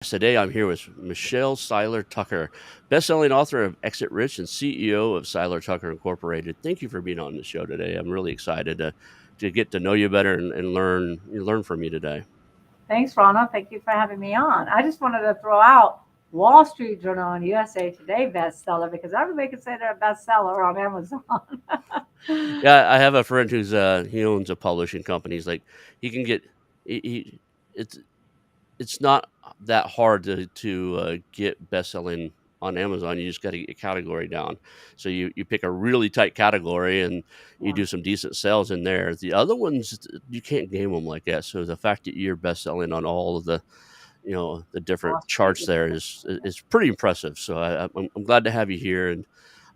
Today I'm here with Michelle Seiler Tucker, best-selling author of Exit Rich and CEO of Seiler Tucker Incorporated. Thank you for being on the show today. I'm really excited to get to know you better and learn from you today. Thanks, Ronna. Thank you for having me on. I just wanted to throw out Wall Street Journal and USA Today bestseller because everybody can say they're a bestseller on Amazon. Yeah, I have a friend who's he owns a publishing company. He's like he can get he it's not that hard to get best-selling on Amazon. You just got to get your category down. So you pick a really tight category and you Yeah. do some decent sales in there. The other ones you can't game them like that. So the fact that you're best-selling on all of the different Wall Street charts is there good. Yeah. is pretty impressive. So I'm glad to have you here. And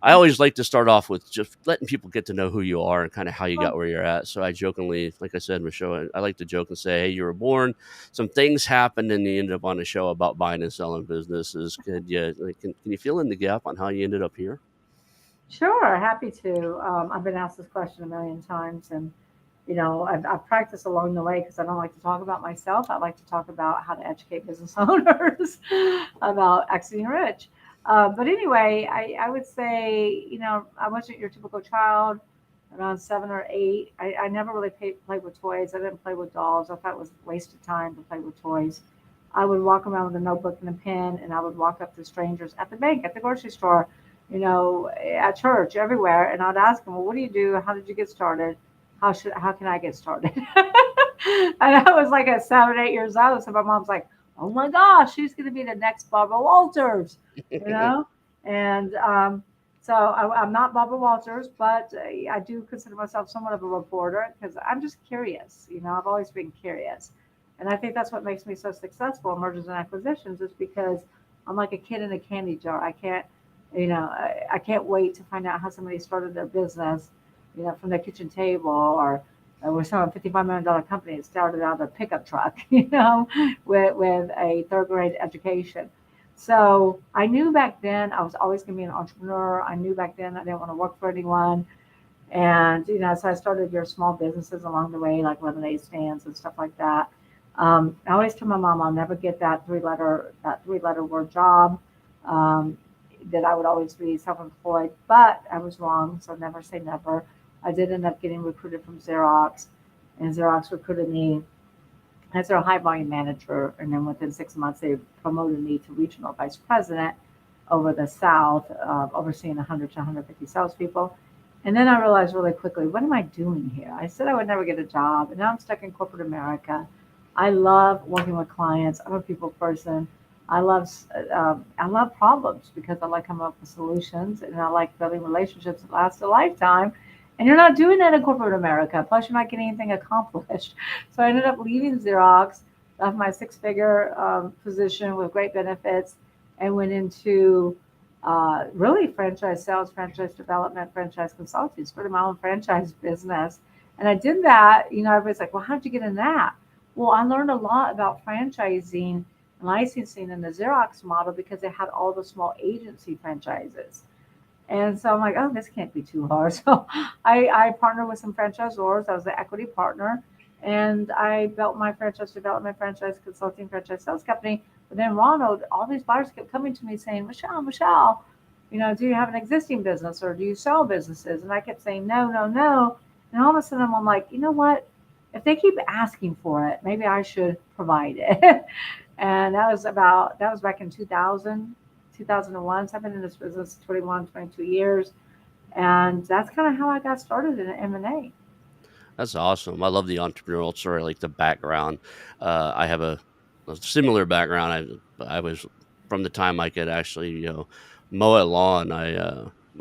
I Thank always like to start off with just letting people get to know who you are and kind of how you got you. where you're at. So I jokingly, like I said, Michelle, I like to joke and say, hey, you were born, some things happened, and you ended up on a show about buying and selling businesses. Can you fill in the gap on how you ended up here? Sure, happy to. I've been asked this question a million times, and I've practiced along the way because I don't like to talk about myself. I like to talk about how to educate business owners about exiting rich. But anyway, I would say, I wasn't your typical child. Around 7 or 8, I never really played with toys. I didn't play with dolls. I thought it was a waste of time to play with toys. I would walk around with a notebook and a pen, and I would walk up to strangers at the bank, at the grocery store, at church, everywhere, and I'd ask them, "Well, what do you do? How did you get started? How can I get started?" And I was like at 7, 8 years old. So my mom's like, "Oh my gosh, she's going to be the next Barbara Walters," you know. And I'm not Barbara Walters, but I do consider myself somewhat of a reporter because I'm just curious. I've always been curious, and I think that's what makes me so successful in mergers and acquisitions is because I'm like a kid in a candy jar. I can't wait to find out how somebody started their business, from their kitchen table or we're selling $55 million company. It started out of a pickup truck, with a third grade education. So I knew back then I was always going to be an entrepreneur. I knew back then I didn't want to work for anyone. And, so I started your small businesses along the way, like lemonade stands and stuff like that. I always told my mom I'll never get that three letter word job. Um, that I would always be self-employed, but I was wrong, so never say never. I did end up getting recruited from Xerox, and Xerox recruited me as their high volume manager, and then within 6 months they promoted me to regional vice president over the South, overseeing 100 to 150 salespeople. And then I realized really quickly, what am I doing here? I said I would never get a job, and now I'm stuck in corporate America. I love working with clients. I'm a people person. I love problems because I like coming up with solutions, and I like building relationships that last a lifetime. And you're not doing that in corporate America. Plus, you're not getting anything accomplished. So I ended up leaving Xerox, left my six-figure position with great benefits, and went into really franchise sales, franchise development, franchise consulting, started my own franchise business. And I did that. Everybody's like, well, how'd you get in that? Well, I learned a lot about franchising and licensing in the Xerox model because they had all the small agency franchises. And so I'm like, oh, this can't be too hard. So I partnered with some franchisors. I was the equity partner. And I built my franchise development, franchise consulting, franchise sales company. But then Ronald, all these buyers kept coming to me saying, Michelle, do you have an existing business or do you sell businesses? And I kept saying, no, no, no. And all of a sudden I'm like, you know what? If they keep asking for it, maybe I should provide it. And that was back in 2000, 2001. So I've been in this business 21, 22 years. And that's kind of how I got started in M&A. That's awesome. I love the entrepreneurial story, like the background. I have a similar background. I was from the time I could actually, mow a lawn.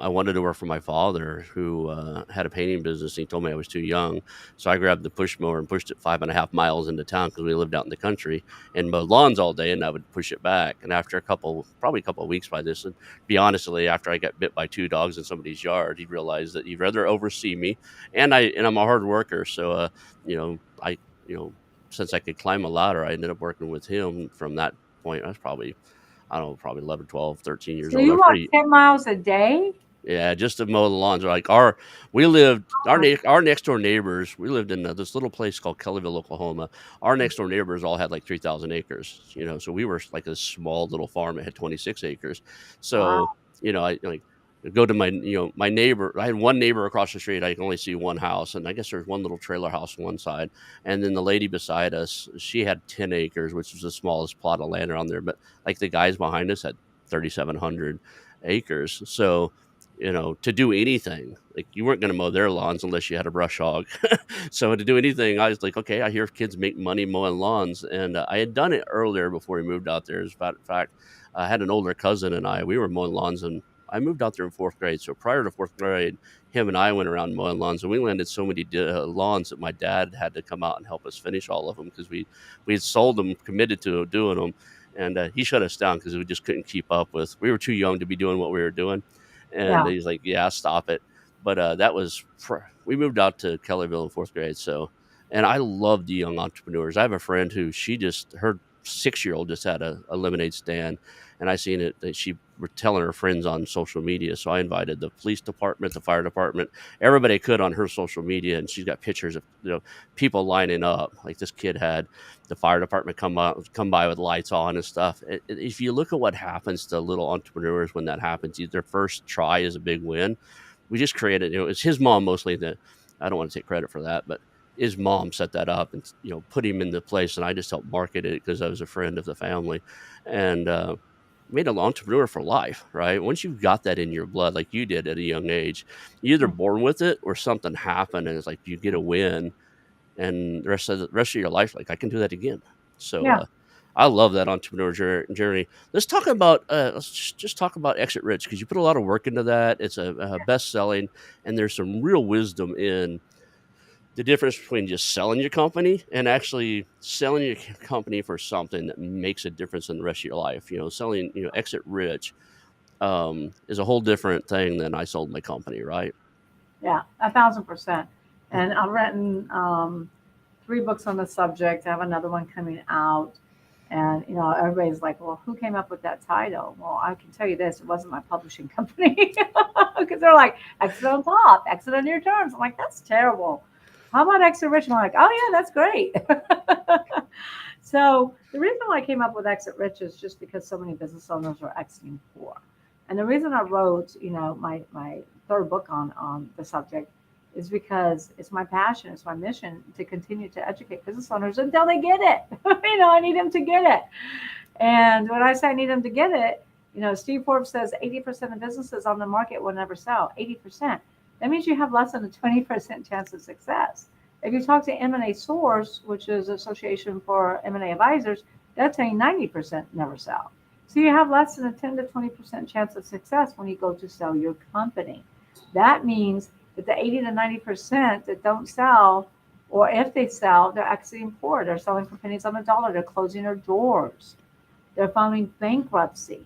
I wanted to work for my father, who had a painting business. And he told me I was too young, so I grabbed the push mower and pushed it 5.5 miles into town because we lived out in the country and mowed lawns all day. And I would push it back. And after probably a couple of weeks by this, and be honestly, after I got bit by two dogs in somebody's yard, he realized that he'd rather oversee me and I'm a hard worker. So, I, you know, since I could climb a ladder, I ended up working with him from that point. I was probably, I don't know, probably 11, 12, 13 years So old. I you was walk pretty, 10 miles a day? Yeah, just to mow the lawns. Like our next door neighbors. We lived in this little place called Kellyville, Oklahoma. Our next door neighbors all had like 3,000 acres. So we were like a small little farm that had 26 acres. Wow. So I like go to my neighbor. I had one neighbor across the street. I can only see one house, and I guess there's one little trailer house on one side, and then the lady beside us, she had 10 acres, which was the smallest plot of land around there. But like the guys behind us had 3,700 acres. So to do anything, like you weren't going to mow their lawns unless you had a brush hog. So to do anything, I was like, okay, I hear kids make money mowing lawns, and I had done it earlier before we moved out there. As a fact, I had an older cousin and we were mowing lawns, and I moved out there in fourth grade. So prior to fourth grade, him and I went around mowing lawns, and we landed so many lawns that my dad had to come out and help us finish all of them because we had sold them, committed to doing them. And he shut us down because we just couldn't keep up with. We were too young to be doing what we were doing, and Yeah. he's like, "Yeah, stop it." But we moved out to Kellyville in fourth grade. So, and I love the young entrepreneurs. I have a friend who her 6-year-old just had a lemonade stand, and I seen it that she were telling her friends on social media. So I invited the police department, the fire department, everybody could on her social media, and she's got pictures of people lining up. Like this kid had the fire department come by with lights on and stuff. If you look at what happens to little entrepreneurs when that happens, their first try is a big win. We just created, it's his mom mostly that I don't want to take credit for that, but his mom set that up and put him into place, and I just helped market it because I was a friend of the family, and made an entrepreneur for life. Right, once you've got that in your blood, like you did at a young age, you're either born with it or something happened, and it's like you get a win, and the rest of your life, like I can do that again. So Yeah. I love that entrepreneur journey. Let's just talk about Exit Rich because you put a lot of work into that. It's a best selling, and there's some real wisdom in the difference between just selling your company and actually selling your company for something that makes a difference in the rest of your life. Selling Exit Rich is a whole different thing than I sold my company, right? Yeah. 1,000%. And I've written 3 books on the subject. I have another one coming out. And everybody's like, "Well, who came up with that title?" Well, I can tell you this: it wasn't my publishing company, because they're like, "Exit on top, exit on your terms." I'm like, "That's terrible. How about exit rich?" And I'm like, "Oh yeah, that's great." So the reason why I came up with exit rich is just because so many business owners are exiting poor, and the reason I wrote, my third book on the subject is because it's my passion, it's my mission to continue to educate business owners until they get it. I need them to get it. And when I say I need them to get it, Steve Forbes says 80% of businesses on the market will never sell. 80%. That means you have less than a 20% chance of success. If you talk to M&A Source, which is Association for M&A Advisors, they're saying 90% never sell. So you have less than a 10 to 20% chance of success when you go to sell your company. That means that the 80 to 90% that don't sell, or if they sell, they're exiting poor. They're selling for pennies on the dollar. They're closing their doors. They're filing bankruptcy.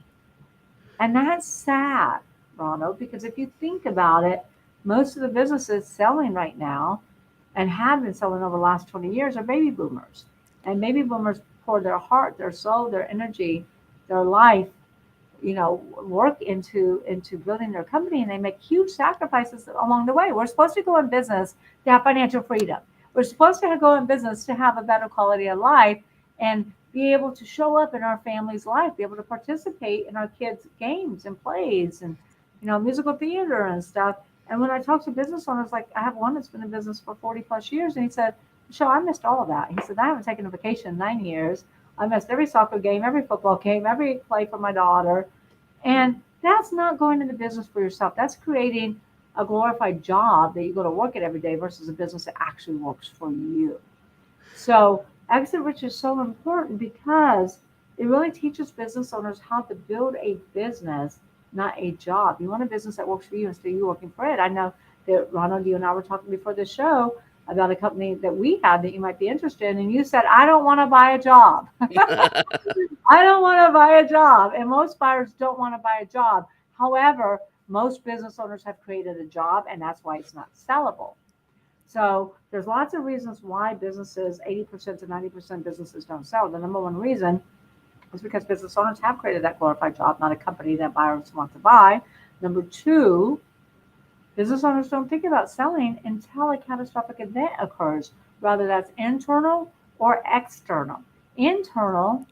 And that's sad, Ronald, because if you think about it, most of the businesses selling right now and have been selling over the last 20 years are baby boomers. And baby boomers pour their heart, their soul, their energy, their life, work into building their company, and they make huge sacrifices along the way. We're supposed to go in business to have financial freedom. We're supposed to go in business to have a better quality of life and be able to show up in our family's life, be able to participate in our kids' games and plays and musical theater and stuff. And when I talk to business owners, like I have one that's been in business for 40 plus years, and he said, "Michelle, I missed all of that." He said, "I haven't taken a vacation in 9 years. I missed every soccer game, every football game, every play for my daughter." And that's not going into business for yourself. That's creating a glorified job that you go to work at every day versus a business that actually works for you. So exit rich is so important because it really teaches business owners how to build a business, not a job. You want a business that works for you instead of you working for it. I know that Ronald, you and I were talking before the show about a company that we had that you might be interested in, and you said, "I don't want to buy a job." I don't want to buy a job. And most buyers don't want to buy a job. However, most business owners have created a job, and that's why it's not sellable. So there's lots of reasons why businesses, 80% to 90% businesses don't sell. The number one reason is because business owners have created that glorified job, not a company that buyers want to buy. Number two Business owners don't think about selling until a catastrophic event occurs, whether that's internal or external. Internal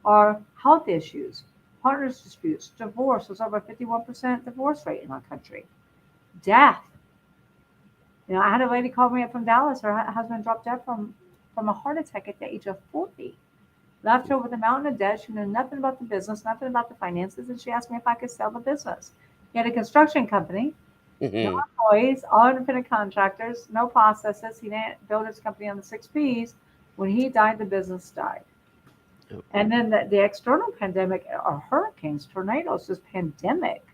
are health issues, partners disputes, divorce. There's over a 51% divorce rate in our country. Death. I had a lady call me up from Dallas. Her husband dropped dead from a heart attack at the age of 40. Left her with a mountain of debt. She knew nothing about the business, nothing about the finances, and she asked me if I could sell the business. He had a construction company, no Hmm. employees, all independent contractors, no processes. He didn't build his company on the 6 Ps. When he died, the business died. Yep. And then the external pandemic are hurricanes, tornadoes, this pandemic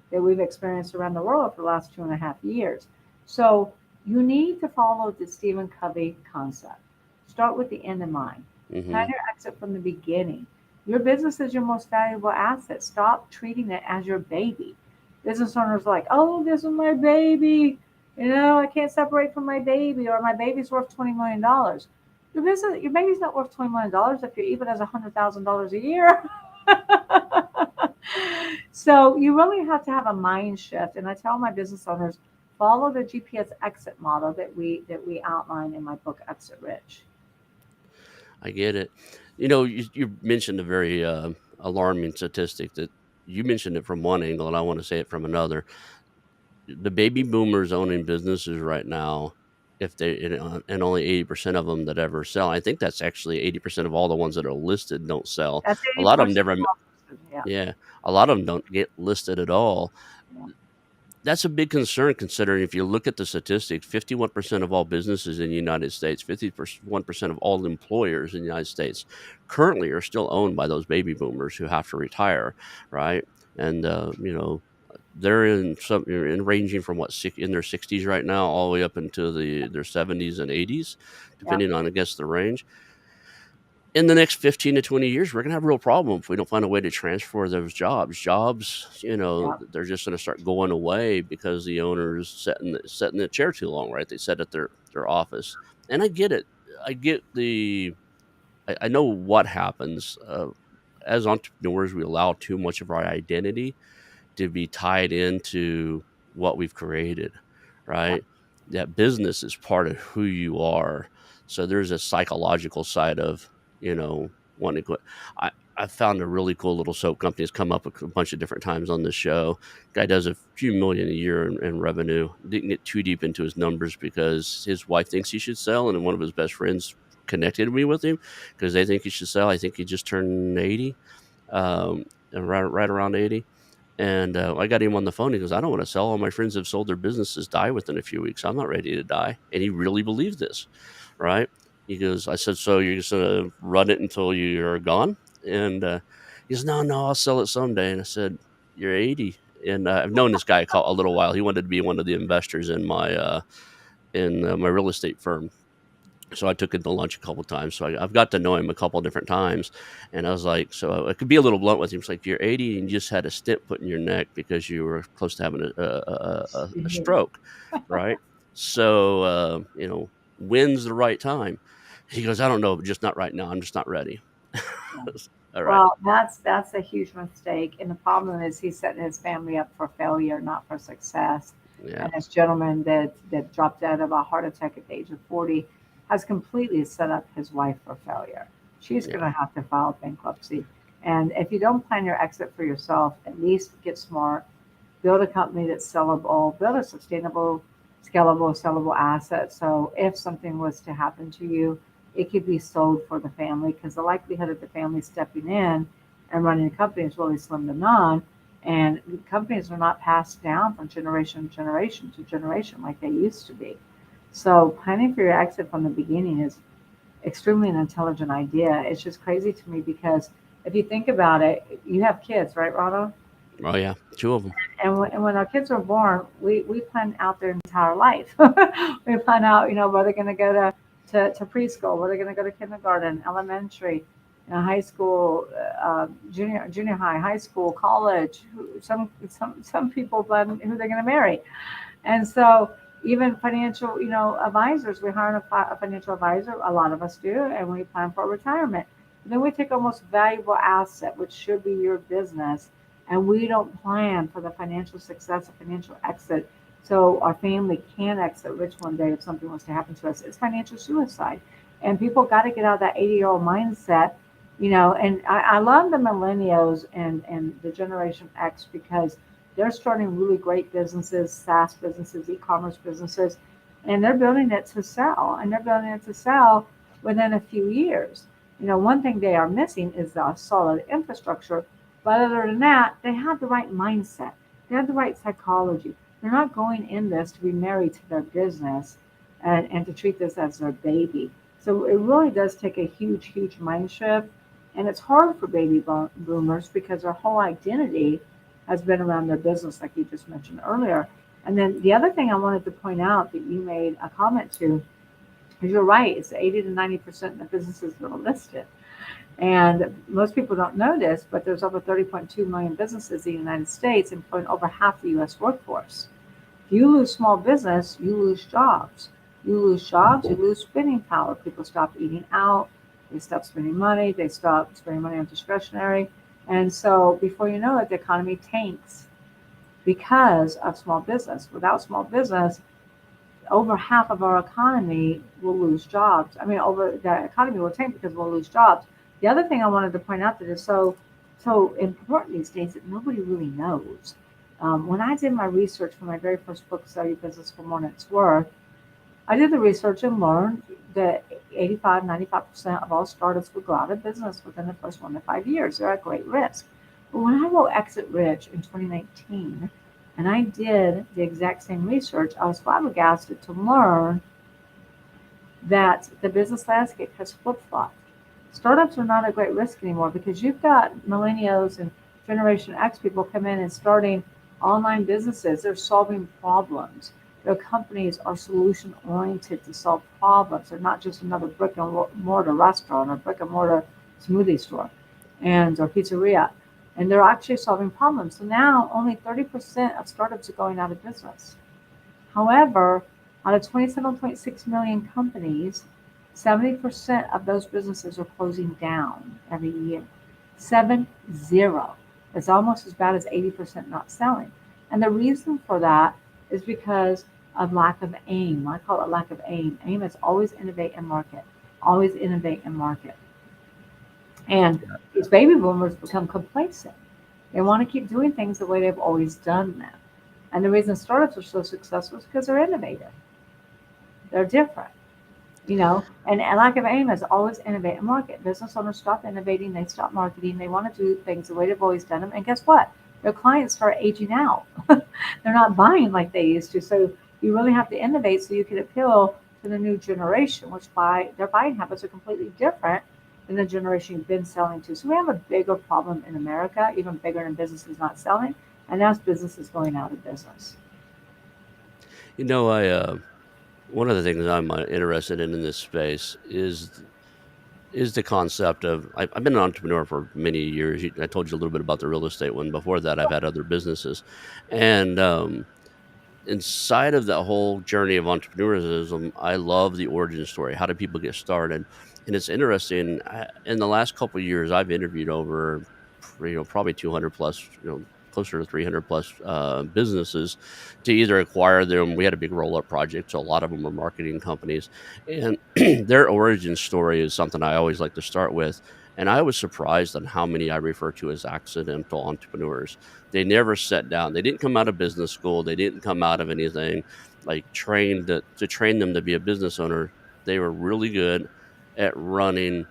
that we've experienced around the world for the last 2.5 years. So you need to follow the Stephen Covey concept. Start with the end in mind. Plan Hmm. your exit from the beginning. Your business is your most valuable asset. Stop treating it as your baby. Business owners are like, oh, this is my baby. I can't separate from my baby, or my baby's worth $20 million. Your baby's not worth $20 million if you're even as $100,000 a year. So you really have to have a mind shift. And I tell my business owners, follow the GPS exit model that we outline in my book, Exit Rich. I get it. You mentioned a very alarming statistic that you mentioned it from one angle, and I want to say it from another. The baby boomers owning businesses right now, if they and only 80% of them that ever sell. I think that's actually 80% of all the ones that are listed don't sell. That's A lot of them 80%. never. Yeah. Yeah, a lot of them don't get listed at all. Yeah. That's a big concern considering if you look at the statistics, 51% of all businesses in the United States, 51% of all employers in the United States currently are still owned by those baby boomers who have to retire, right? And they're in ranging from in their 60s right now all the way up into their 70s and 80s, Yeah. depending on I guess the range. In the next 15 to 20 years, we're going to have a real problem if we don't find a way to transfer those jobs. Yeah. They're just going to start going away because the owners sat in the chair too long, right? They sat at their office. And I get it. I get I know what happens. As entrepreneurs, we allow too much of our identity to be tied into what we've created, Yeah. right? That business is part of who you are. So there's a psychological side of, wanting to quit. I found a really cool little soap company that's come up a bunch of different times on this show. Guy does a few million a year in revenue. Didn't get too deep into his numbers because his wife thinks he should sell, and then one of his best friends connected me with him because they think he should sell. I think he just turned 80, right around 80, and I got him on the phone. He goes, I don't want to sell. All my friends have sold their businesses, die within a few weeks. I'm not ready to die. And he really believes this, right? He goes, I said, so you're just going to run it until you're gone? And he goes, no, no, I'll sell it someday. And I said, you're 80. And I've known this guy a little while. He wanted to be one of the investors in my real estate firm, so I took him to lunch a couple times. So I've got to know him a couple different times, and I was like, so I could be a little blunt with him. It's like you're 80 and you just had a stent put in your neck because you were close to having a stroke, right? So when's the right time? He goes, I don't know, but just not right now. I'm just not ready. All right. Well, that's a huge mistake, and the problem is he's setting his family up for failure, not for success. Yeah. And this gentleman that dropped dead of a heart attack at the age of 40 has completely set up his wife for failure. She's going Yeah. to have to file bankruptcy. And if you don't plan your exit for yourself, at least get smart, build a company that's sellable, build a sustainable, scalable, sellable asset. So if something was to happen to you, it could be sold for the family because the likelihood of the family stepping in and running a company is really slim to none. And companies are not passed down from generation to generation like they used to be. So planning for your exit from the beginning is extremely an intelligent idea. It's just crazy to me because if you think about it, you have kids, right, Rado? Oh yeah. Two of them. And when our kids are born, we plan out their entire life. We plan out, where they're going to go to preschool, where they're going to go to kindergarten, elementary, high school, junior high, high school, college. Some people plan who they're going to marry, and so even financial, advisors, we hire a financial advisor. A lot of us do, and we plan for retirement. And then we take our most valuable asset, which should be your business, and we don't plan for the financial success, the financial exit. so our family can exit rich one day if something was to happen to us. It's financial suicide. And people got to get out of that 80-year-old mindset, and I love the millennials and the Generation X because they're starting really great businesses, SaaS businesses, e-commerce businesses, and they're building it to sell. And they're building it to sell within a few years. One thing they are missing is the solid infrastructure. But other than that, they have the right mindset. They have the right psychology. They're not going in this to be married to their business and to treat this as their baby. So it really does take a huge, huge mind shift. And it's hard for baby boomers because their whole identity has been around their business, like you just mentioned earlier. And then the other thing I wanted to point out that you made a comment to is you're right, it's 80 to 90% of the businesses that are listed. And most people don't know this, but there's over 30.2 million businesses in the United States, employing over half the U.S. workforce. If you lose small business, you lose jobs. You lose jobs, you lose spending power. People stop eating out, they stop spending money, they stop spending money on discretionary. And so before you know it, the economy tanks because of small business. Without small business, over half of our economy will lose jobs. I mean, over the economy will tank because we'll lose jobs. The other thing I wanted to point out that is so important these days that nobody really knows. When I did my research for my very first book, Sell Your Business for More Than It's Worth, I did the research and learned that 85, 95% of all startups will go out of business within the first 1 to 5 years. They're at great risk. But when I wrote Exit Rich in 2019, and I did the exact same research, I was flabbergasted to learn that the business landscape has flip flopped. Startups are not a great risk anymore because you've got millennials and Generation X people come in and starting online businesses. They're solving problems. Their companies are solution oriented to solve problems. They're not just another brick and mortar restaurant or brick and mortar smoothie store or pizzeria. And they're actually solving problems. So now only 30% of startups are going out of business. However, out of 27.6 million companies, 70% of those businesses are closing down every year. 7-0. It's almost as bad as 80% not selling. And the reason for that is because of lack of aim. I call it lack of aim. Aim is always innovate and market. Always innovate and market. And these baby boomers become complacent. They want to keep doing things the way they've always done them. And the reason startups are so successful is because they're innovative. They're different. And lack of aim is always innovate and market. Business owners stop innovating, they stop marketing, they want to do things the way they've always done them. And guess what? Their clients start aging out. They're not buying like they used to. So you really have to innovate so you can appeal to the new generation, which their buying habits are completely different than the generation you've been selling to. So we have a bigger problem in America, even bigger than businesses not selling, and that's businesses going out of business. I one of the things I'm interested in this space is the concept of I've been an entrepreneur for many years. I told you a little bit about the real estate one. Before that, I've had other businesses, and inside of that whole journey of entrepreneurship, I love the origin story. How do people get started? And it's interesting. In the last couple of years, I've interviewed over, probably 200 plus, closer to 300 plus businesses to either acquire them. We had a big roll up project, so a lot of them were marketing companies, and their origin story is something I always like to start with. And I was surprised on how many I refer to as accidental entrepreneurs. They never sat down. They didn't come out of business school. They didn't come out of anything like trained to train them to be a business owner. They were really good at running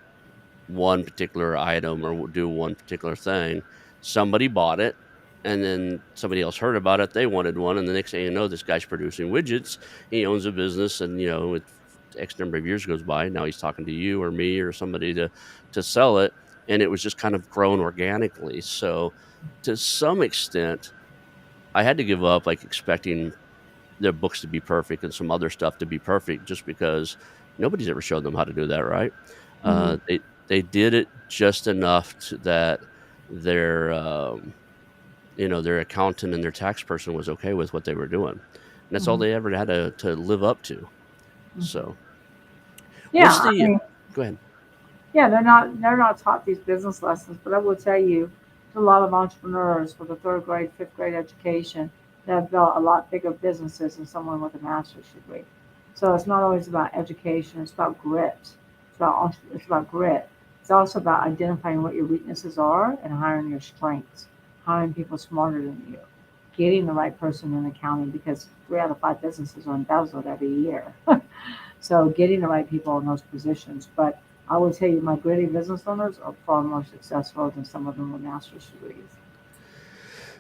one particular item or do one particular thing. Somebody bought it, and then somebody else heard about it. They wanted one, and the next thing you know, this guy's producing widgets. He owns a business, and with X number of years goes by, now he's talking to you or me or somebody to sell it, and it was just kind of grown organically. So, to some extent, I had to give up like expecting their books to be perfect and some other stuff to be perfect just because nobody's ever showed them how to do that, right? Mm-hmm. They did it just enough that their their accountant and their tax person was okay with what they were doing, and that's all Mm-hmm. they ever had to live up to. Mm-hmm. So, Yeah, what's I the mean, go ahead? yeah, they're not taught these business lessons, but I will tell you, to a lot of entrepreneurs with a third grade, fifth grade education, that have built a lot bigger businesses than someone with a master's degree. So it's not always about education, it's about grit. It's about grit. It's also about identifying what your weaknesses are and hiring your strengths, hiring people smarter than you, getting the right person in accounting because 3 out of 5 businesses are embezzled every year. So getting the right people in those positions. But I will tell you, my gritty business owners are far more successful than some of them with master's degrees.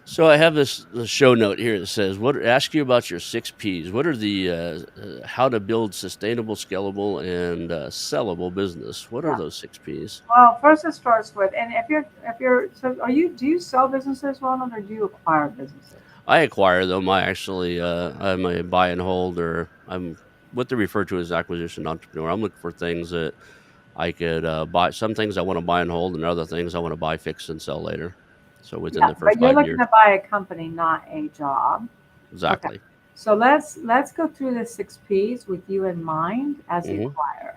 So I have the show note here that says, "What ask you about your 6 Ps? What are the how to build sustainable, scalable, and sellable business? What are Yeah. those 6 Ps?" Well, first it starts with, and if you're, so do you sell businesses, Ronald, or do you acquire businesses? I acquire them. I actually I'm a buy and hold, or I'm what they refer to as acquisition entrepreneur. I'm looking for things that I could buy. Some things I want to buy and hold, and other things I want to buy, fix, and sell later. So within Yeah, the first but you're 5 years, looking to buy a company, not a job. Okay. exactly. So let's go through the 6 Ps with you in mind as the Hmm. acquirer.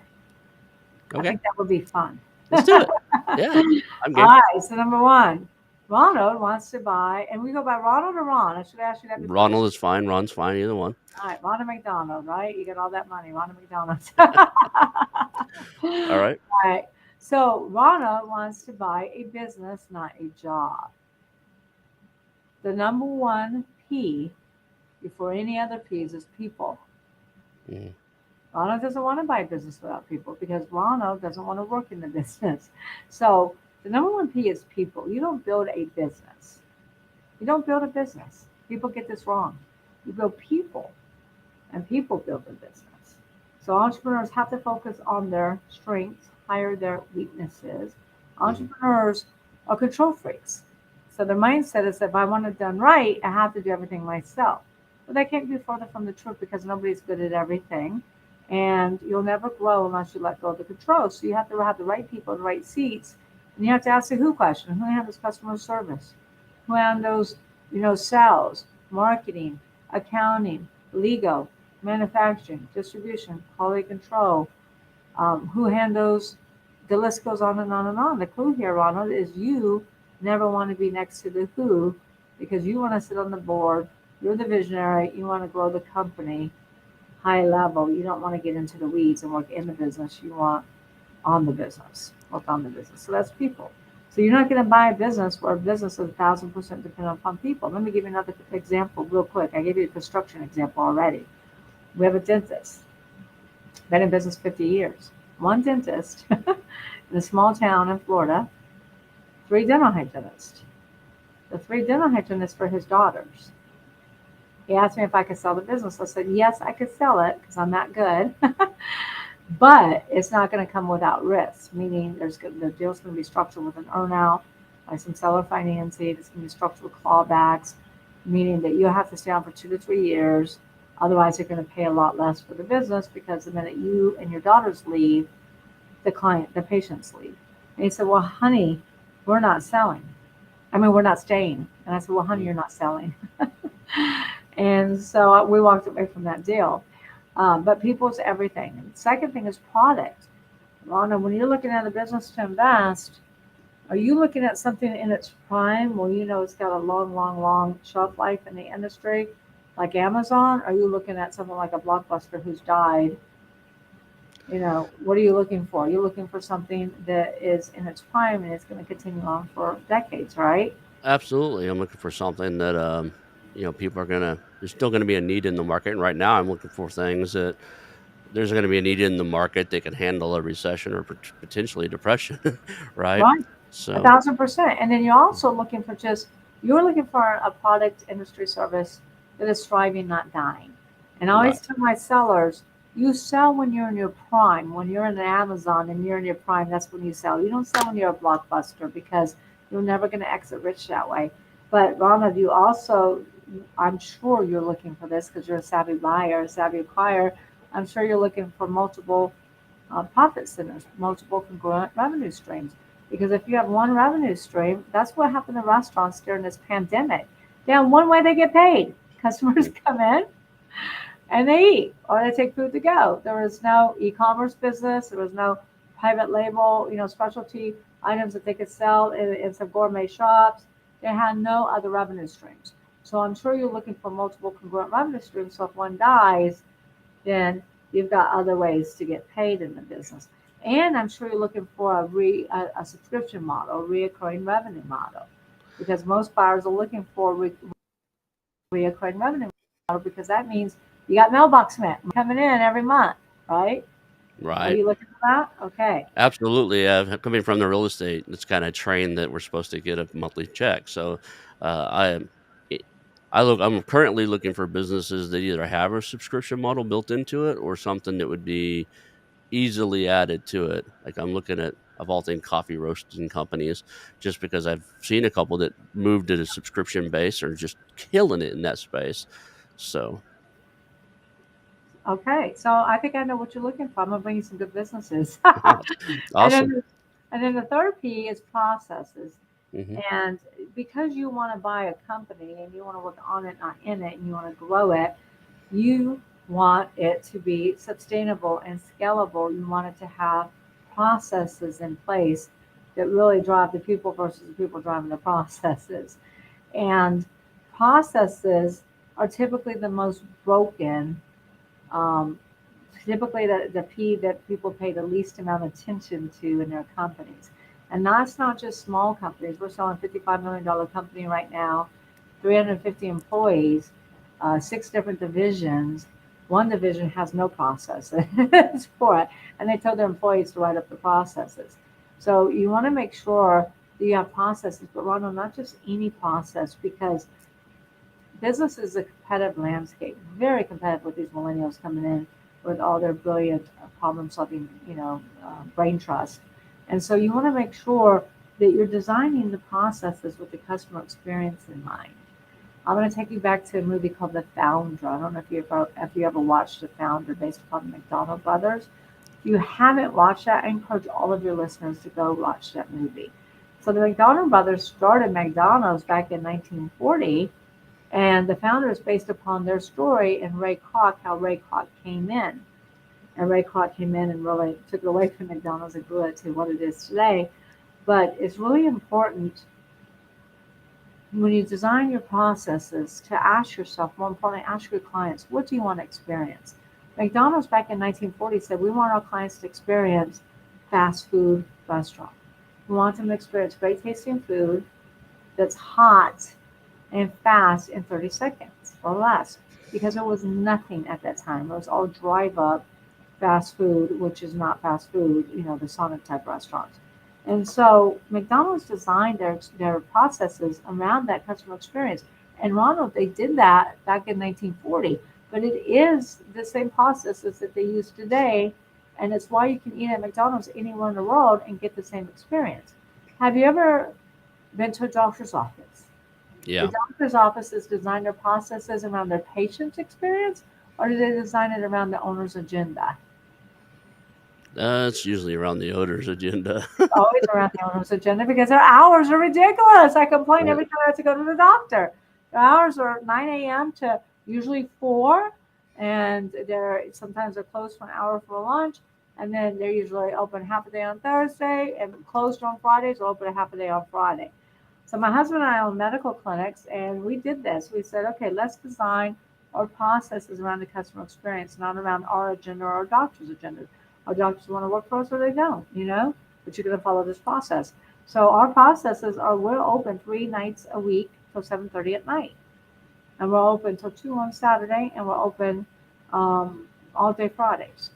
I Okay, think that would be fun. let's do it. Yeah, I'm All game. right. So number one, Ronald wants to buy, and we go by Ronald or Ron. I should ask you that before the Ronald show. is fine. Ron's fine. Either one. All right, Ronald McDonald, right? You get all that money, Ronald McDonald. All right. All right. So Ronald wants to buy a business, not a job. The number one P before any other P's is people. Mhm. Ronald doesn't want to buy a business without people because Ronald doesn't want to work in the business. So the number one P is people. You don't build a business. You don't build a business. People get this wrong. You build people, and people build a business. So entrepreneurs have to focus on their strengths, hire their weaknesses. Mhm. Entrepreneurs are control freaks. So their mindset is if I want it done right, I have to do everything myself. But that can't be further from the truth because nobody's good at everything. And you'll never grow unless you let go of the control. So you have to have the right people in the right seats. And you have to ask the who question. Who handles customer service? Who handles, sales, marketing, accounting, legal, manufacturing, distribution, quality control, who handles, the list goes on and on and on. The clue here, Ronald, is you never want to be next to the who because you want to sit on the board. You're the visionary. You want to grow the company high level. You don't want to get into the weeds and work in the business. You want on the business, work on the business. So that's people. So you're not going to buy a business where a business is 1,000% dependent upon people. Let me give you another example real quick. I gave you a construction example already. We have a dentist, been in business 50 years. One dentist in a small town in Florida, 3 dental hygienists. The 3 dental hygienists for his daughters. He asked me if I could sell the business. I said, yes, I could sell it because I'm that good. But it's not going to come without risk, meaning the deal's going to be structured with an earnout, like some seller financing. It's going to be structured with clawbacks, meaning that you have to stay on for 2 to 3 years. Otherwise, you're going to pay a lot less for the business because the minute you and your daughters leave, the patients leave. And he said, well, honey, we're not selling. I mean, we're not staying. And I said, well, honey, Mhm. you're not selling. And so we walked away from that deal. But people is everything. And the second thing is product. Rhonda, when you're looking at a business to invest, are you looking at something in its prime where you know it's got a long, long, long shelf life in the industry, like Amazon? Are you looking at something like a Blockbuster who's died? What are you looking for? You're looking for something that is in its prime and it's going to continue on for decades, right? Absolutely. I'm looking for something that people are gonna. There's still gonna be a need in the market, and right now I'm looking for things that there's gonna be a need in the market that can handle a recession or potentially depression, right? Right. A So, 1,000%. And then you're also looking for you're looking for a product industry service that is thriving, not dying. And I right. always tell my sellers, you sell when you're in your prime. When you're in Amazon and you're in your prime, that's when you sell. You don't sell when you're a blockbuster because you're never going to exit rich that way. But Ronald, you also, I'm sure you're looking for this because you're a savvy buyer, a savvy acquirer. I'm sure you're looking for multiple profit centers, multiple congruent revenue streams. Because if you have one revenue stream, that's what happened to restaurants during this pandemic. They have one way they get paid. Customers Mm. come in and they eat or they take food to go. There was no e-commerce business. There was no private label, specialty items that they could sell in some gourmet shops. They had no other revenue streams. So I'm sure you're looking for multiple congruent revenue streams. So if one dies, then you've got other ways to get paid in the business. And I'm sure you're looking for a subscription model, a reoccurring revenue model, because most buyers are looking for reoccurring revenue model because that means you got mailbox coming in every month, right? Are Right. you looking for that? Okay. Absolutely. Coming from the real estate, it's kind of trained that we're supposed to get a monthly check. So, I am, it- I'm currently looking for businesses that either have a subscription model built into it or something that would be easily added to it. Like I'm looking at, of all things, coffee roasting companies, just because I've seen a couple that moved to a subscription base or just killing it in that space. So, Okay. So I think I know what you're looking for. I'm gonna bring you some good businesses. and awesome. then and then the third P is processes. Hmm. And because you want to buy a company and you want to work on it, not in it, and you want to grow it, you want it to be sustainable and scalable. You want it to have processes in place that really drive the people versus the people driving the processes. And processes are typically the most broken, um, typically the P that people pay the least amount of attention to in their companies. And that's not just small companies. We're selling $55 million company right now, 350 employees, six different divisions. One division has no processes for it, and they told their employees to write up the processes. So you want to make sure that you have processes, but Ronald, not just any process, because business is a competitive landscape, very competitive with these millennials coming in with all their brilliant problem solving, brain trust. And so you want to make sure that you're designing the processes with the customer experience in mind. I'm going to take you back to a movie called The Founder. I don't know if you ever watched The Founder based upon the McDonald brothers. If you haven't watched that, I encourage all of your listeners to go watch that movie. So the McDonald brothers started McDonald's back in 1940, and the founder is based upon their story and Ray Kroc, how Ray Kroc came in. And Ray Kroc came in and really took it away from McDonald's and grew it to what it is today. But it's really important when you design your processes to ask yourself, more importantly, ask your clients, what do you want to experience? McDonald's back in 1940 said, we want our clients to experience fast food restaurant. We want them to experience great tasting food that's hot and fast in 30 seconds or less, because there was nothing at that time. It was all drive up fast food, which is not fast food, the Sonic type restaurants. And so McDonald's designed their processes around that customer experience. And Ronald, they did that back in 1940, but it is the same processes that they use today. And it's why you can eat at McDonald's anywhere in the world and get the same experience. Have you ever been to a doctor's office? The Yeah. doctor's offices design their processes around their patient's experience, or do they design it around the owner's agenda? It's usually around the owner's agenda. Always around the owner's agenda because their hours are ridiculous. I complain Right. every time I have to go to the doctor. Their hours are 9 a.m. to usually 4, and they're closed for an hour for lunch, and then they're usually open half a day on Thursday and closed on Fridays or open a half a day on Friday. So my husband and I own medical clinics, and we did this. We said, okay, let's design our processes around the customer experience, not around our agenda or our doctor's agenda. Our doctors want to work for us or they don't, but you're going to follow this process. So our processes are we're open 3 nights a week till 7:30 at night, and we're open till 2 on Saturday, and we're open all day Fridays.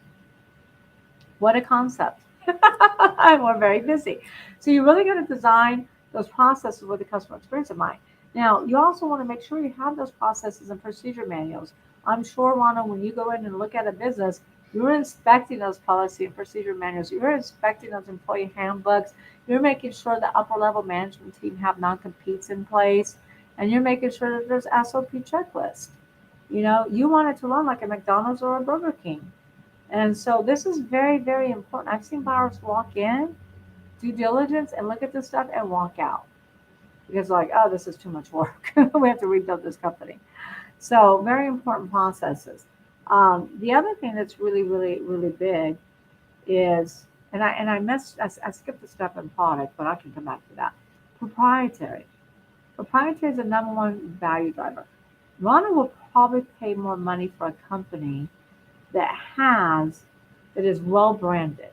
What a concept! And we're very busy. So you really got to design those processes with the customer experience in mind. Now, you also want to make sure you have those processes and procedure manuals. I'm sure, Rana, when you go in and look at a business, you're inspecting those policy and procedure manuals. You're inspecting those employee handbooks. You're making sure the upper level management team have non-competes in place. And you're making sure that there's SOP checklists. You want it to run like a McDonald's or a Burger King. And so this is very, very important. I've seen buyers walk in, due diligence, and look at this stuff and walk out because like, oh, this is too much work. We have to rebuild this company. So very important processes. The other thing that's really, really, really big is, and I skipped the step in product, but I can come back to that. Proprietary. Proprietary is the number one value driver. Rhonda will probably pay more money for a company that is well branded.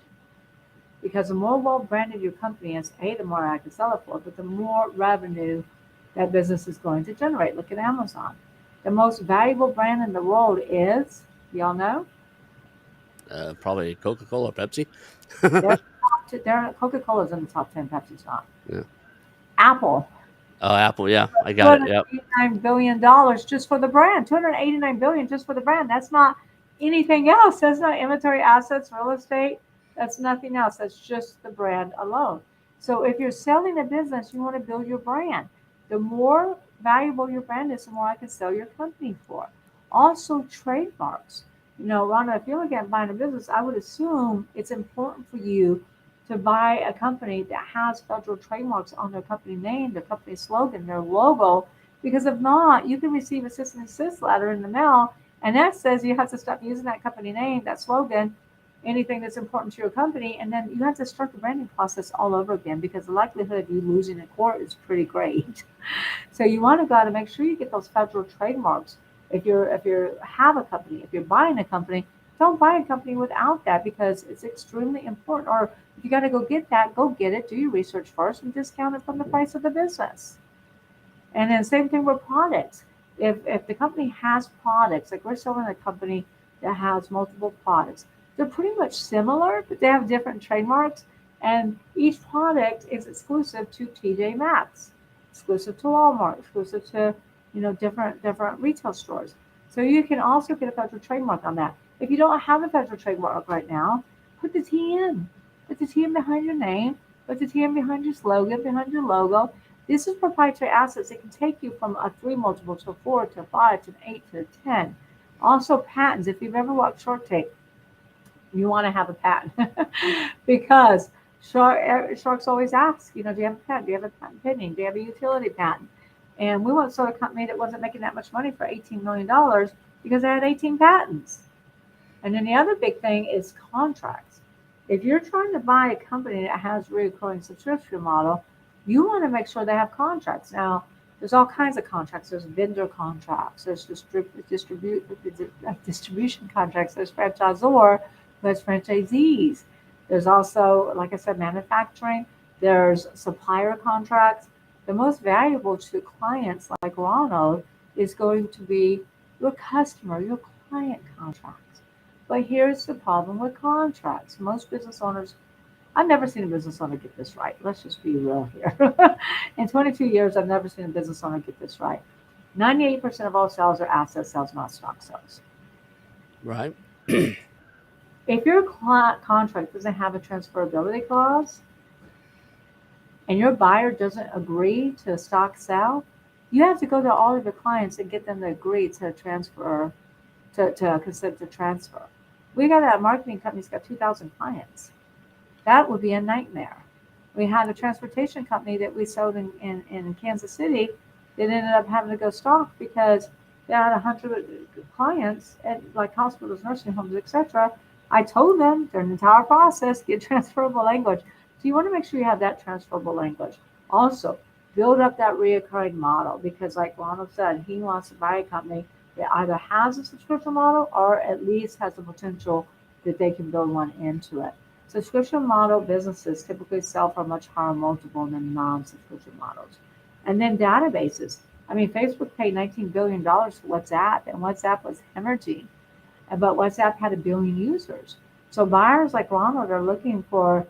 Because the more well branded your company is, A, the more I can sell it for, but the more revenue that business is going to generate. Look at Amazon. The most valuable brand in the world is, y'all know? Probably Coca-Cola or Pepsi. Coca-Cola's in the top 10, Pepsi's not. Yeah. Apple. Oh, Apple. Yeah, I got it. Yep. $289 billion just for the brand. $289 billion just for the brand. That's not anything else. That's not inventory assets, real estate. That's nothing else. That's just the brand alone. So if you're selling a business, you want to build your brand. The more valuable your brand is, the more I can sell your company for. Also, trademarks. Rhonda, if you're looking at buying a business, I would assume it's important for you to buy a company that has federal trademarks on their company name, their company slogan, their logo, because if not, you can receive a cease and desist letter in the mail, and that says you have to stop using that company name, that slogan, anything that's important to your company, and then you have to start the branding process all over again because the likelihood of you losing in court is pretty great. So you want to go out and make sure you get those federal trademarks. If you have a company, if you're buying a company, don't buy a company without that because it's extremely important. Or if you got to go get that, go get it. Do your research first and discount it from the price of the business. And then same thing with products. If the company has products, like we're selling a company that has multiple products, they're pretty much similar, but they have different trademarks. And each product is exclusive to TJ Maxx, exclusive to Walmart, exclusive to different retail stores. So you can also get a federal trademark on that. If you don't have a federal trademark right now, put the T in. Put the T in behind your name. Put the T in behind your slogan, behind your logo. This is proprietary assets. It can take you from a 3 multiple to a 4 to a 5 to an 8 to a 10. Also patents. If you've ever watched Shark Tank, you want to have a patent because sharks always ask, do you have a patent? Do you have a patent pending? Do you have a utility patent? And we once saw a company that wasn't making that much money for $18 million because they had 18 patents. And then the other big thing is contracts. If you're trying to buy a company that has a recurring subscription model, you want to make sure they have contracts. Now, there's all kinds of contracts. There's vendor contracts. There's distribution contracts. There's franchisor. There's franchisees. There's also, like I said, manufacturing. There's supplier contracts. The most valuable to clients like Ronald is going to be your customer, your client contracts. But here's the problem with contracts. Most business owners, I've never seen a business owner get this right. Let's just be real here. In 22 years, I've never seen a business owner get this right. 98% of all sales are asset sales, not stock sales. Right. If your contract doesn't have a transferability clause and your buyer doesn't agree to a stock sale, you have to go to all of your clients and get them to agree to transfer, to consent to transfer. We got a marketing company's got 2,000 clients. That would be a nightmare. We had a transportation company that we sold in Kansas City that ended up having to go stock because they had 100 clients at like hospitals, nursing homes, etc. I told them their entire process, get transferable language. So you want to make sure you have that transferable language. Also, build up that reoccurring model because like Ronald said, he wants to buy a company that either has a subscription model or at least has the potential that they can build one into it. Subscription model businesses typically sell for a much higher multiple than non-subscription models. And then databases. I mean, Facebook paid $19 billion for WhatsApp, and WhatsApp was hemorrhaging. But WhatsApp had 1 billion users. So buyers like Ronald are looking for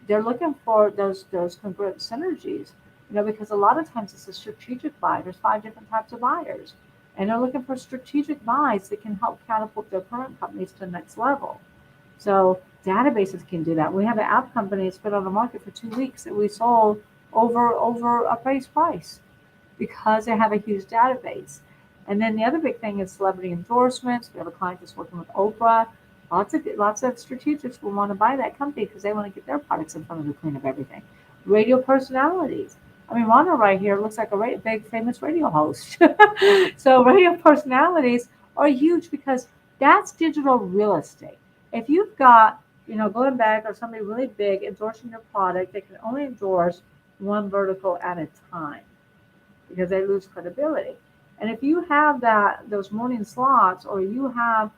those congruent synergies, because a lot of times it's a strategic buy. There's 5 different types of buyers. And they're looking for strategic buys that can help catapult their current companies to the next level. So databases can do that. We have an app company that's been on the market for 2 weeks that we sold over a base price because they have a huge database. And then the other big thing is celebrity endorsements. We have a client that's working with Oprah. Lots of strategics will want to buy that company because they want to get their products in front of the queen of everything. Radio personalities. I mean, Rhonda right here looks like a big famous radio host. So radio personalities are huge because that's digital real estate. If you've got, Glenn Beck or somebody really big endorsing your product, they can only endorse one vertical at a time. because they lose credibility. And if you have those morning slots, or you have,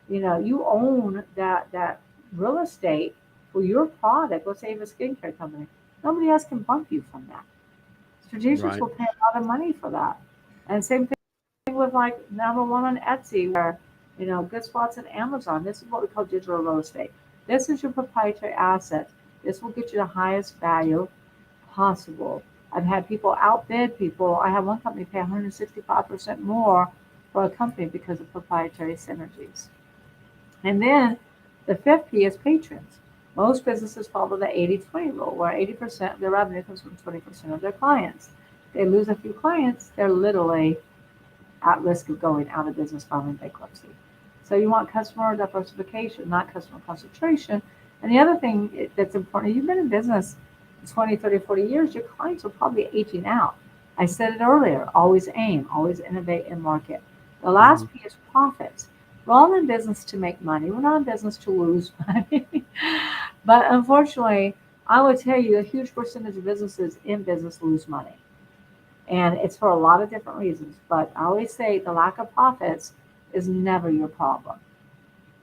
you own that real estate for your product, let's say you have a skincare company, nobody else can bump you from that. Strategics Right. will pay a lot of money for that. And same thing with like number one on Etsy, where, good spots at Amazon. This is what we call digital real estate. This is your proprietary asset. This will get you the highest value possible. I've had people outbid people. I had one company pay 165% more for a company because of proprietary synergies. And then the fifth P is patrons. Most businesses follow the 80-20 rule, where 80% of their revenue comes from 20% of their clients. If they lose a few clients, they're literally at risk of going out of business, filing bankruptcy. So you want customer diversification, not customer concentration. And the other thing that's important, you've been in business 20, 30, 40 years, your clients are probably aging out. I said it earlier, always aim, always innovate and market. The Hmm. last P is profits. We're all in business to make money. We're not in business to lose money. But unfortunately, I would tell you a huge percentage of businesses in business lose money. And it's for a lot of different reasons. But I always say the lack of profits is never your problem.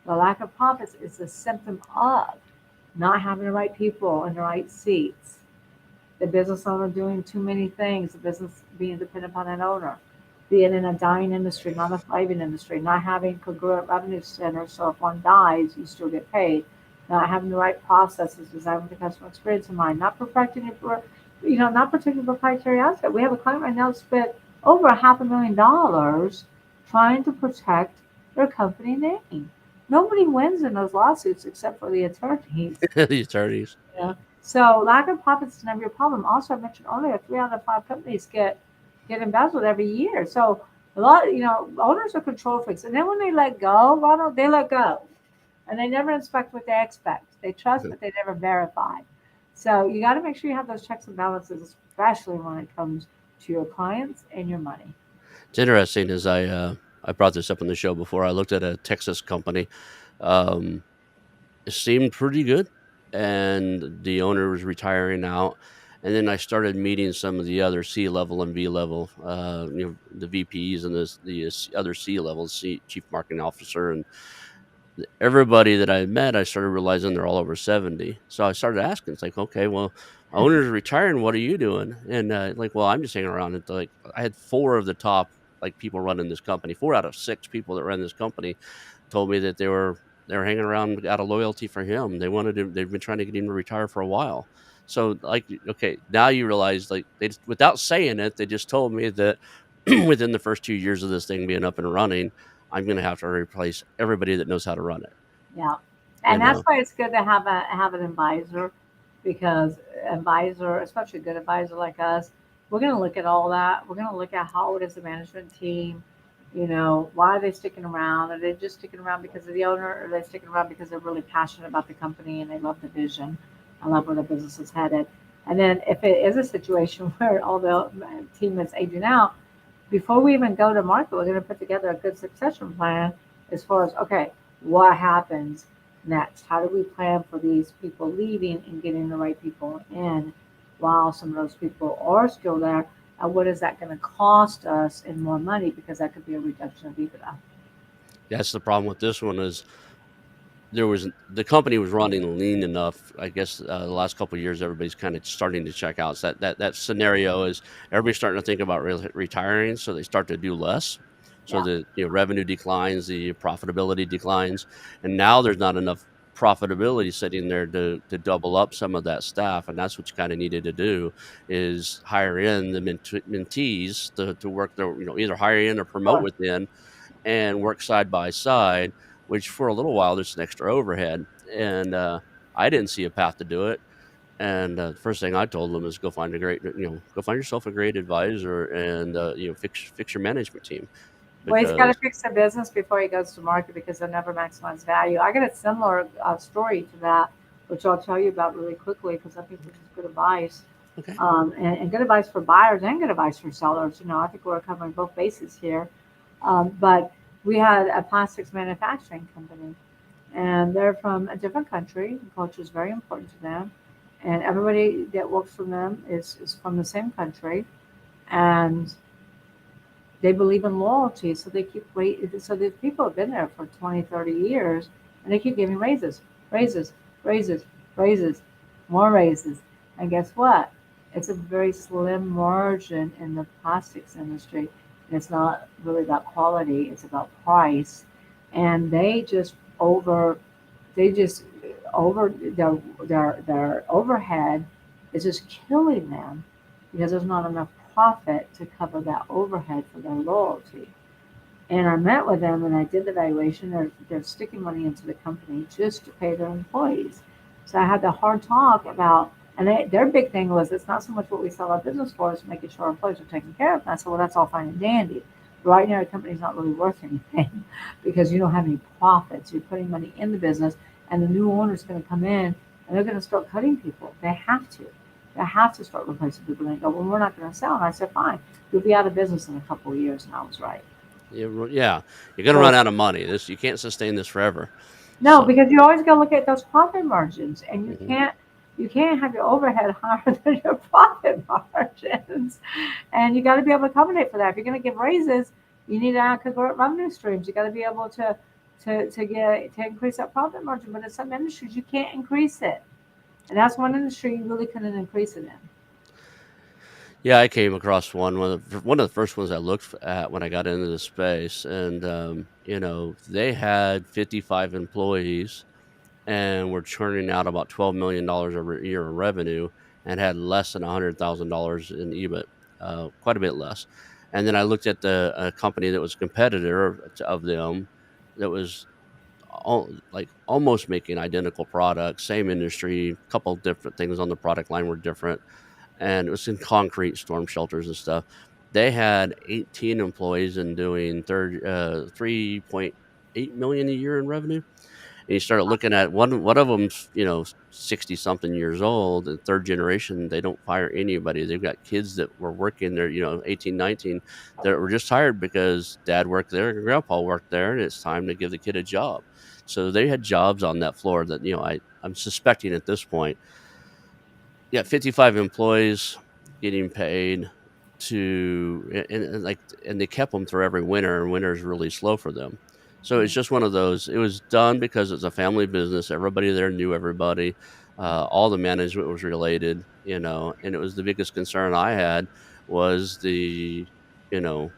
The lack of profits is a symptom of not having the right people in the right seats, the business owner doing too many things, the business being dependent upon an owner, being in a dying industry, not a thriving industry, not having congruent revenue centers, so if one dies, you still get paid, not having the right processes designed with the customer experience in mind, not perfecting it for, not protecting proprietary asset. We have a client right now that spent over $500,000 trying to protect their company name. Nobody wins in those lawsuits except for the attorneys. The attorneys. Yeah. So lack of profits is never your problem. Also, I mentioned earlier, 3 out of 5 companies get embezzled every year. So a lot, owners are control freaks, and then when they let go, Ronald, they let go, and they never inspect what they expect. They trust, but they never verify. So you got to make sure you have those checks and balances, especially when it comes to your clients and your money. It's interesting as I brought this up on the show before. I looked at a Texas company. Um, it seemed pretty good, and the owner was retiring out. And then I started meeting some of the other C level and V level, the VPs and the other C levels, chief marketing officer, and everybody that I met, I started realizing they're all over 70. So I started asking, it's like, okay, well, owner's retiring. What are you doing? And like, well, I'm just hanging around. It's like I had 4 of the top like people running this company. 4 out of 6 people that ran this company told me that they were hanging around out of loyalty for him. They've been trying to get him to retire for a while. So like, okay, now you realize like they just, without saying it, they just told me that within the first 2 years of this thing being up and running, I'm going to have to replace everybody that knows how to run it. Yeah. You And that's know, why it's good to have an advisor, because advisor, especially a good advisor like us, we're going to look at all that. We're going to look at how it is the management team, why are they sticking around? Are they just sticking around because of the owner, or are they sticking around because they're really passionate about the company and they love the vision? I love where the business is headed. And then if it is a situation where all the team is aging out, before we even go to market, we're going to put together a good succession plan as far as, okay, what happens next? How do we plan for these people leaving and getting the right people in while some of those people are still there? And what is that going to cost us in more money? Because that could be a reduction of EBITDA. that's the problem with this one is the company was running lean enough. I guess the last couple of years, everybody's kind of starting to check out. So that scenario is everybody's starting to think about retiring, so they start to do less. So Yeah. the revenue declines, the profitability declines, and now there's not enough profitability sitting there to double up some of that staff, and that's what you kind of needed to do is hire in the mentees to work their either hire in or promote Sure. within and work side by side, which for a little while there's an extra overhead. And I didn't see a path to do it. And the first thing I told them is go find yourself a great advisor and fix your management team Well, he's got to because fix the business before he goes to market, because they'll never maximize value. I got a similar story to that, which I'll tell you about really quickly because I think this is good advice. okay, And good advice for buyers and good advice for sellers. I think we're covering both bases here. But we had a plastics manufacturing company, and they're from a different country. Culture is very important to them, and everybody that works for them is from the same country. and they believe in loyalty, so they keep wait. So these people have been there for 20, 30 years, and they keep giving raises, raises, raises, raises, more raises. And guess what? It's a very slim margin in the plastics industry. And it's not really about quality; it's about price. And they just over their overhead is just killing them because there's not enough profit to cover that overhead for their loyalty. And I met with them and I did the valuation. They're sticking money into the company just to pay their employees. So I had the hard talk about, and their big thing was it's not so much what we sell our business for, it's making sure our employees are taken care of. And I said, well, that's all fine and dandy. But right now, the company's not really worth anything because you don't have any profits. You're putting money in the business, and the new owner's going to come in and they're going to start cutting people. They have to. They have to start replacing people. And they go, well, we're not going to sell. And I said, fine, you'll be out of business in a couple of years. And I was right. Yeah, you're gonna So run out of money. You can't sustain this forever. no, So, because you always got to look at those profit margins, and mhm. you can't have your overhead higher than your profit margins, and you got to be able to accommodate for that. If you're going to give raises, you need to convert revenue streams. You got to be able to increase that profit margin. But in some industries, you can't increase it, and that's one industry you really couldn't increase it in. Yeah, I came across one of the first ones I looked at when I got into the space, and they had 55 employees and were churning out about $12 million a year in revenue and had less than $100,000 in EBIT, quite a bit less. And then I looked at the company that was a competitor of them that was like almost making identical products, same industry, a couple different things on the product line were different, and it was in concrete storm shelters and stuff. They had 18 employees and doing 3.8 million a year in revenue. And you started looking at one of them's 60 something years old and third generation. They don't fire anybody. They've got kids that were working there, 18, 19, that were just hired because dad worked there and grandpa worked there, and it's time to give the kid a job. So they had jobs on that floor that I'm suspecting at this point. Yeah, 55 employees getting paid and they kept them through every winter, and winter is really slow for them. So it's just one of those. It was done because it's a family business. Everybody there knew everybody. All the management was related, and it was the biggest concern I had was you know,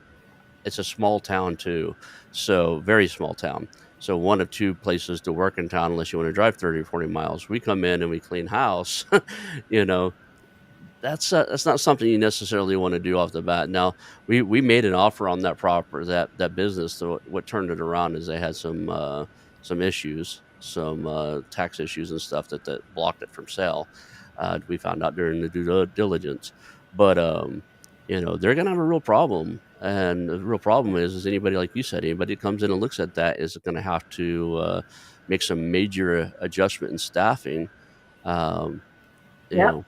it's a small town too, so very small town. So one of two places to work in town, unless you want to drive 30 or 40 miles. We come in and we clean house, you know, that's not something you necessarily want to do off the bat. Now, we made an offer on that business. So what turned it around is they had some issues, some tax issues and stuff that blocked it from sale. We found out during the due diligence, but they're gonna have a real problem. And the real problem is anybody, like you said, anybody that comes in and looks at that is going to have to make some major adjustment in staffing. Um, you Yep.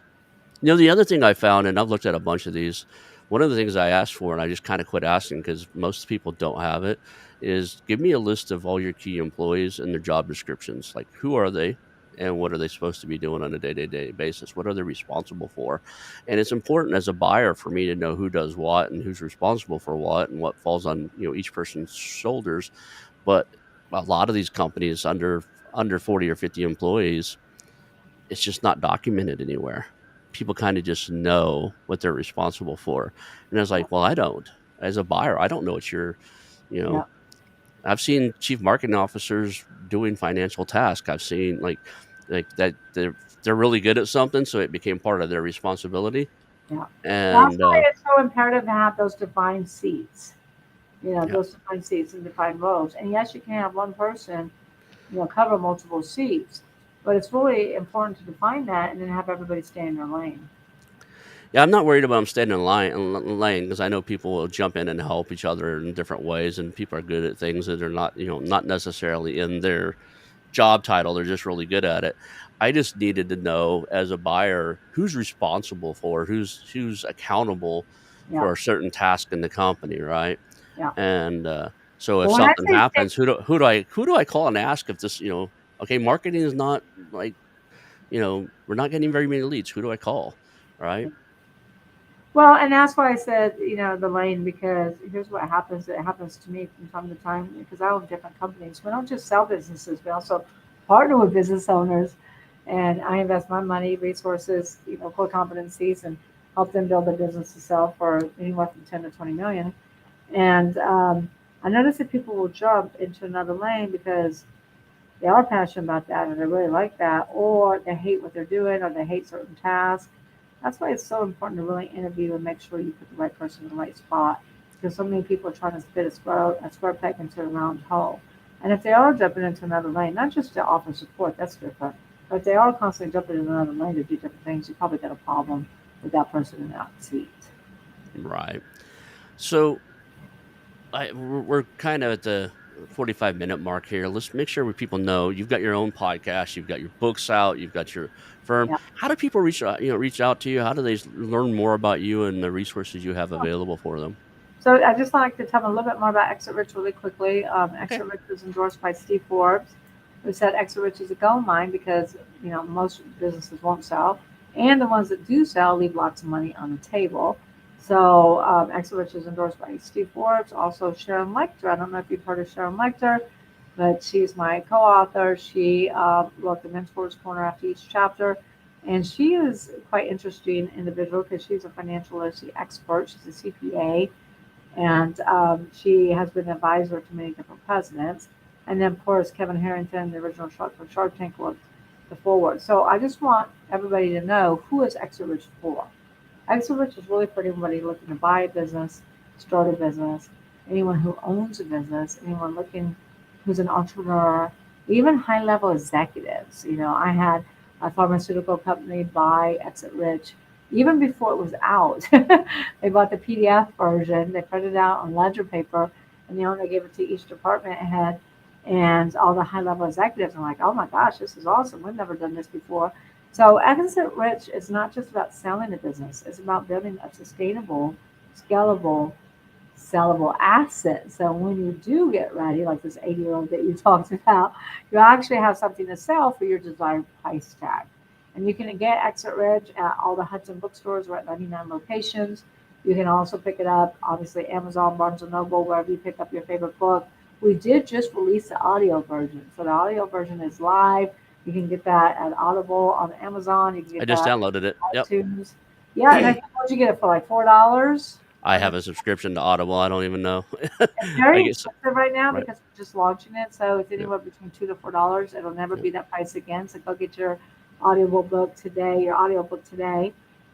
know, the other thing I found, and I've looked at a bunch of these, one of the things I asked for, and I just kind of quit asking because most people don't have it, is give me a list of all your key employees and their job descriptions. Like, who are they? And what are they supposed to be doing on a day to day basis? What are they responsible for? And it's important as a buyer for me to know who does what and who's responsible for what and what falls on each person's shoulders. But a lot of these companies under 40 or 50 employees, it's just not documented anywhere. People kind of just know what they're responsible for. And I was like, well, I don't. As a buyer, I don't know what you know, Yep. I've seen chief marketing officers doing financial tasks. I've seen like that they're really good at something, so it became part of their responsibility. Yeah. That's And why it's so imperative to have those defined seats. yeah, Those defined seats and defined roles. And yes, you can have one person, cover multiple seats, but it's really important to define that and then have everybody stay in their lane. yeah, I'm not worried about them staying in lane because I know people will jump in and help each other in different ways, and people are good at things that are not necessarily in their job title. They're just really good at it. I just needed to know as a buyer who's responsible for who's accountable Yeah. for a certain task in the company, right? Yeah. And so if Well, when I something say stay, happens, who do I call and ask if this okay, marketing is not like we're not getting very many leads. Who do I call, right? Well, and that's why I said, the lane, because here's what happens. It happens to me from time to time because I own different companies. We don't just sell businesses, we also partner with business owners. And I invest my money, resources, core competencies, and help them build their business to sell for anywhere from 10 to 20 million. And I notice that people will jump into another lane because they are passionate about that and they really like that, or they hate what they're doing, or they hate certain tasks. That's why it's so important to really interview and make sure you put the right person in the right spot. Because so many people are trying to fit a square peg into a round hole. And if they are jumping into another lane, not just to offer support, that's different. But if they are constantly jumping into another lane to do different things, you probably got a problem with that person in that seat. Right. So we're kind of at the 45-minute mark here. Let's make sure people know you've got your own podcast, you've got your books out, you've got your firm. Yeah. How do people reach out to you? How do they learn more about you and the resources you have available for them? So I just like to tell them a little bit more about Exit Rich really quickly. Okay. Exit Rich is endorsed by Steve Forbes, who said Exit Rich is a gold mine because most businesses won't sell, and the ones that do sell leave lots of money on the table. So Exit Rich is endorsed by Steve Forbes, also Sharon Lechter. I don't know if you've heard of Sharon Lechter, but she's my co-author. She wrote the Mentors Corner after each chapter. And she is quite interesting individual because she's a financial literacy expert. She's a CPA, and she has been an advisor to many different presidents. And then, of course, Kevin Harrington, the original Shark from Shark Tank, wrote the forward. So I just want everybody to know, who is Exit Rich for? Exit Rich is really for anybody looking to buy a business, start a business, anyone who owns a business, anyone looking who's an entrepreneur, even high level executives. I had a pharmaceutical company buy Exit Rich even before it was out. They bought the PDF version, they printed it out on ledger paper, and the owner gave it to each department head and all the high level executives. I'm like, oh my gosh, this is awesome. We've never done this before. So Exit Rich is not just about selling a business, it's about building a sustainable, scalable, sellable asset. So when you do get ready, like this 80-year-old that you talked about, you actually have something to sell for your desired price tag. And you can get Exit Rich at all the Hudson bookstores. We're at 99 locations. You can also pick it up, obviously, Amazon, Barnes& and Noble, wherever you pick up your favorite book. We did just release the audio version. So the audio version is live. You can get that at Audible on Amazon. You can I get just that downloaded it. on Yep. iTunes. Yeah, and I think once you get it for like $4. I have a subscription to Audible. I don't even know. It's I very guess expensive right now right. because we're just launching it, so it's Yep. anywhere between $2 to $4. It'll never Yep. be that price again. So go get your audiobook today.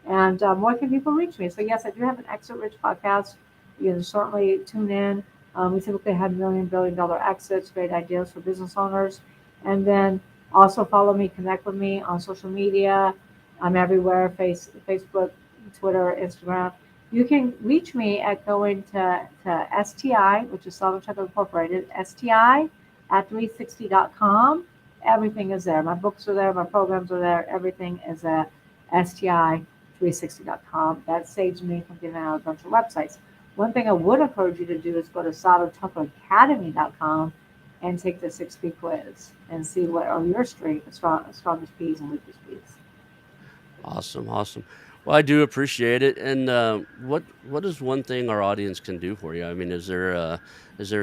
And where can people reach me? So yes, I do have an Exit Rich podcast. You can certainly tune in. We typically have $1 billion exits, great ideas for business owners. And then also follow me, connect with me on social media. I'm everywhere: Facebook, Twitter, Instagram. You can reach me at going to STI, which is Seiler Tucker Incorporated, STI at 360.com. Everything is there. My books are there, my programs are there. Everything is at STI360.com. That saves me from getting out a bunch of websites. One thing I would encourage you to do is go to SeilerTuckerAcademy.com and take the 6P quiz and see what are your strongest P's and weakest P's. Awesome, awesome. Well, I do appreciate it. And what is one thing our audience can do for you? I mean, is there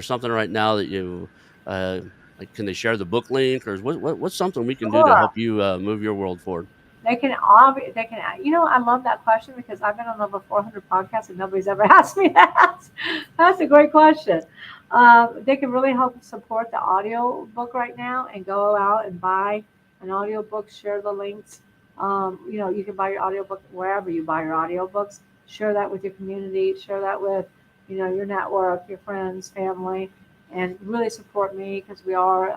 something right now that you uh, like? Can they share the book link, or what's something we can do to help Sure. you move your world forward? I love that question because I've been on over 400 podcasts and nobody's ever asked me that. That's a great question. They can really help support the audio book right now and go out and buy an audio book, share the links. You can buy your audiobook wherever you buy your audiobooks. Share that with your community, share that with, your network, your friends, family, and really support me because we are,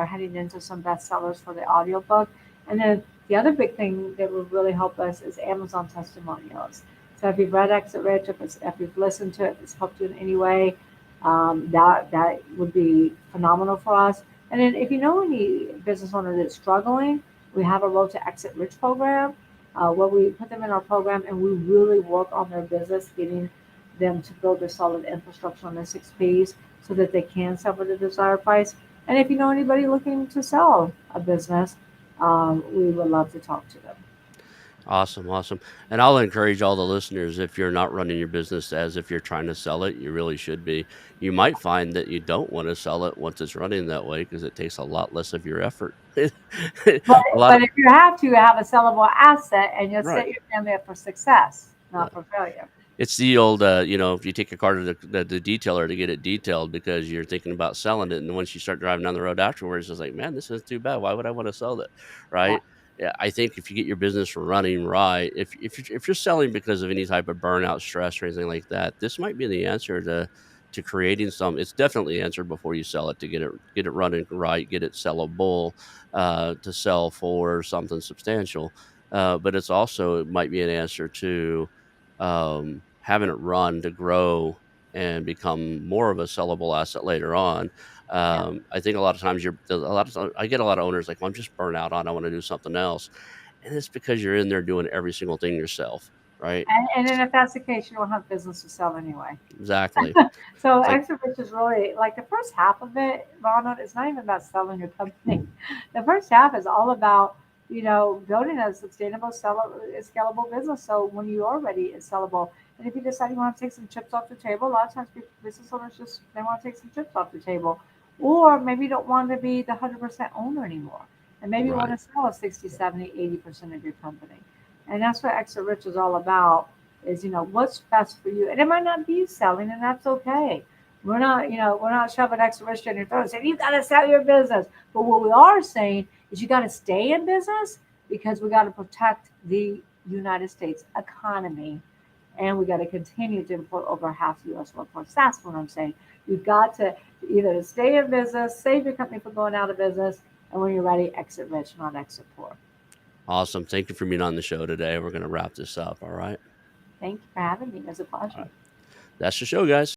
heading into some bestsellers for the audiobook. And then the other big thing that would really help us is Amazon testimonials. So if you've read Exit Rich, if you've listened to it, if it's helped you in any way, that would be phenomenal for us. And then if you know any business owner that's struggling, we have a Road to Exit Rich program where we put them in our program and we really work on their business, getting them to build a solid infrastructure on the 6Ps so that they can sell for the desired price. And if you know anybody looking to sell a business, we would love to talk to them. Awesome, awesome. And I'll encourage all the listeners, if you're not running your business as if you're trying to sell it, you really should be. You might find that you don't want to sell it once it's running that way because it takes a lot less of your effort. A But lot but of if you have a sellable asset, and you'll right. set your family up for success, Yeah. not for failure. It's the old, if you take a car to the detailer to get it detailed because you're thinking about selling it, and then once you start driving down the road afterwards, it's like, man, this is too bad. Why would I want to sell it, Yeah. right? Yeah, I think if you get your business running right, if you're selling because of any type of burnout, stress, or anything like that, this might be the answer to creating some. It's definitely the answer before you sell it to get it running right, get it sellable, to sell for something substantial. But it's also it might be an answer to having it run to grow and become more of a sellable asset later on. Yeah. I think a lot of times I get a lot of owners like, well, I'm just burnt out on, I want to do something else. And it's because you're in there doing every single thing yourself, right? And then if that's the case, you don't have business to sell anyway. Exactly. So It's like, exit rich is really like the first half of it, Ronald, it's not even about selling your company. The first half is all about, building a sustainable, scalable business. So when you are ready, it's sellable. And if you decide you want to take some chips off the table, a lot of times business owners just they want to take some chips off the table. Or maybe you don't want to be the 100% owner anymore. And maybe you want right, to sell a 60, 70, 80% of your company. And that's what exit rich is all about is what's best for you, and it might not be selling, and that's okay. We're not shoving extra risk in your throat and saying you got to sell your business. But what we are saying is you got to stay in business because we got to protect the United States economy, and we got to continue to import over half the U.S. workforce. That's what I'm saying. You've got to either stay in business, save your company from going out of business, and when you're ready, exit rich, not exit poor. awesome. Thank you for being on the show today. We're going to wrap this up. All right. Thank you for having me. It was a All pleasure. right. That's the show, guys.